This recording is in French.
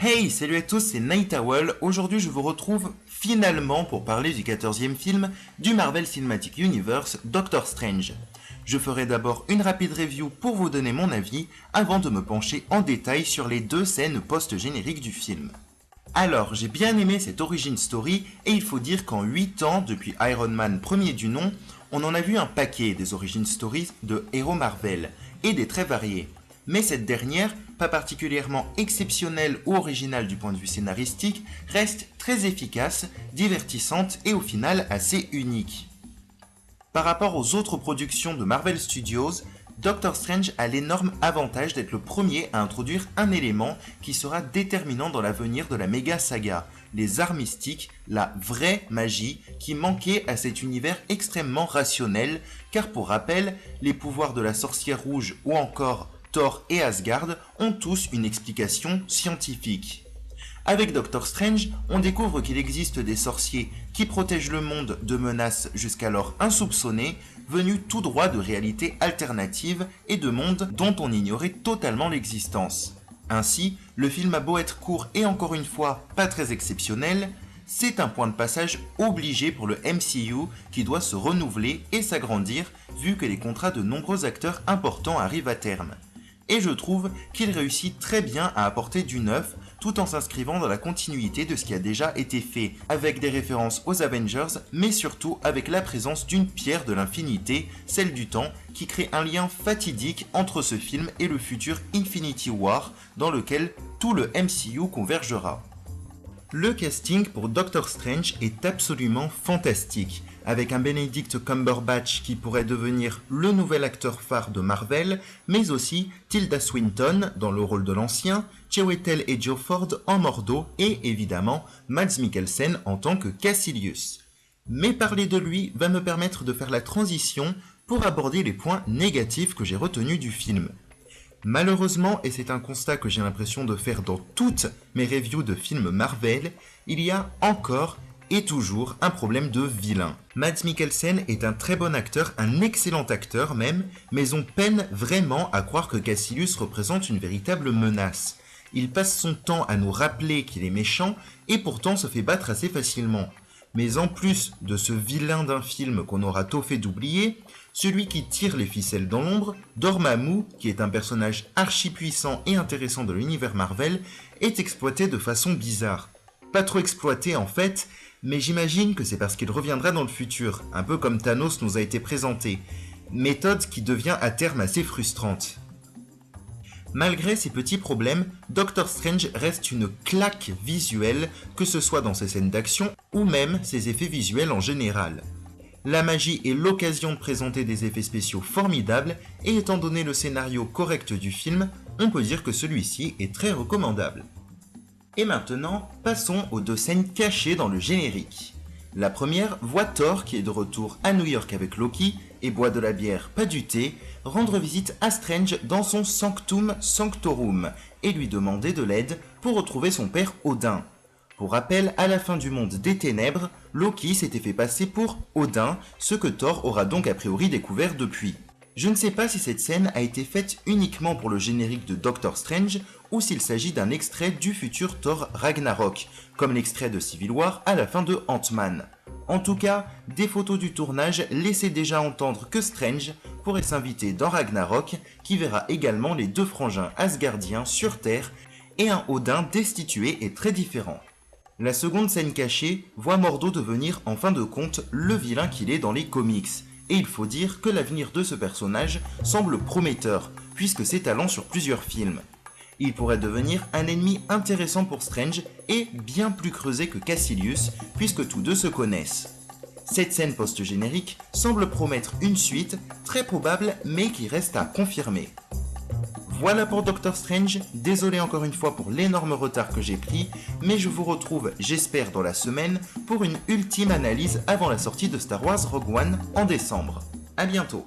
Hey, salut à tous, c'est Night Owl. Aujourd'hui, je vous retrouve finalement pour parler du 14e film du Marvel Cinematic Universe, Doctor Strange. Je ferai d'abord une rapide review pour vous donner mon avis avant de me pencher en détail sur les deux scènes post-génériques du film. Alors, j'ai bien aimé cette origin story et il faut dire qu'en 8 ans, depuis Iron Man premier du nom, on en a vu un paquet des origin stories de héros Marvel et des très variés. Mais cette dernière, pas particulièrement exceptionnelle ou originale du point de vue scénaristique, reste très efficace, divertissante et au final assez unique. Par rapport aux autres productions de Marvel Studios, Doctor Strange a l'énorme avantage d'être le premier à introduire un élément qui sera déterminant dans l'avenir de la méga saga, les arts mystiques, la vraie magie qui manquait à cet univers extrêmement rationnel, car pour rappel, les pouvoirs de la sorcière rouge ou encore Thor et Asgard ont tous une explication scientifique. Avec Doctor Strange, on découvre qu'il existe des sorciers qui protègent le monde de menaces jusqu'alors insoupçonnées, venues tout droit de réalités alternatives et de mondes dont on ignorait totalement l'existence. Ainsi, le film a beau être court et encore une fois pas très exceptionnel, c'est un point de passage obligé pour le MCU qui doit se renouveler et s'agrandir vu que les contrats de nombreux acteurs importants arrivent à terme. Et je trouve qu'il réussit très bien à apporter du neuf tout en s'inscrivant dans la continuité de ce qui a déjà été fait, avec des références aux Avengers, mais surtout avec la présence d'une pierre de l'infinité, celle du temps, qui crée un lien fatidique entre ce film et le futur Infinity War, dans lequel tout le MCU convergera. Le casting pour Doctor Strange est absolument fantastique, avec un Benedict Cumberbatch qui pourrait devenir le nouvel acteur phare de Marvel, mais aussi Tilda Swinton dans le rôle de l'ancien, Chiwetel Ejiofor en Mordo et évidemment Mads Mikkelsen en tant que Cassilius. Mais parler de lui va me permettre de faire la transition pour aborder les points négatifs que j'ai retenus du film. Malheureusement, et c'est un constat que j'ai l'impression de faire dans toutes mes reviews de films Marvel, il y a encore et toujours un problème de vilain. Mads Mikkelsen est un très bon acteur, un excellent acteur même, mais on peine vraiment à croire que Cassilius représente une véritable menace. Il passe son temps à nous rappeler qu'il est méchant et pourtant se fait battre assez facilement. Mais en plus de ce vilain d'un film qu'on aura tôt fait d'oublier, celui qui tire les ficelles dans l'ombre, Dormammu, qui est un personnage archi puissant et intéressant de l'univers Marvel, est exploité de façon bizarre. Pas trop exploité en fait, mais j'imagine que c'est parce qu'il reviendra dans le futur, un peu comme Thanos nous a été présenté, méthode qui devient à terme assez frustrante. Malgré ces petits problèmes, Doctor Strange reste une claque visuelle, que ce soit dans ses scènes d'action ou même ses effets visuels en général. La magie est l'occasion de présenter des effets spéciaux formidables et étant donné le scénario correct du film, on peut dire que celui-ci est très recommandable. Et maintenant, passons aux deux scènes cachées dans le générique. La première voit Thor, qui est de retour à New York avec Loki, et boit de la bière, pas du thé, rendre visite à Strange dans son Sanctum Sanctorum, et lui demander de l'aide pour retrouver son père Odin. Pour rappel, à la fin du monde des ténèbres, Loki s'était fait passer pour Odin, ce que Thor aura donc a priori découvert depuis. Je ne sais pas si cette scène a été faite uniquement pour le générique de Doctor Strange, ou s'il s'agit d'un extrait du futur Thor Ragnarok, comme l'extrait de Civil War à la fin de Ant-Man. En tout cas, des photos du tournage laissaient déjà entendre que Strange pourrait s'inviter dans Ragnarok, qui verra également les deux frangins asgardiens sur Terre, et un Odin destitué et très différent. La seconde scène cachée voit Mordo devenir en fin de compte le vilain qu'il est dans les comics, et il faut dire que l'avenir de ce personnage semble prometteur, puisque ses talents sur plusieurs films. Il pourrait devenir un ennemi intéressant pour Strange et bien plus creusé que Cassilius, puisque tous deux se connaissent. Cette scène post-générique semble promettre une suite, très probable mais qui reste à confirmer. Voilà pour Doctor Strange, désolé encore une fois pour l'énorme retard que j'ai pris, mais je vous retrouve, j'espère, dans la semaine pour une ultime analyse avant la sortie de Star Wars Rogue One en décembre. A bientôt.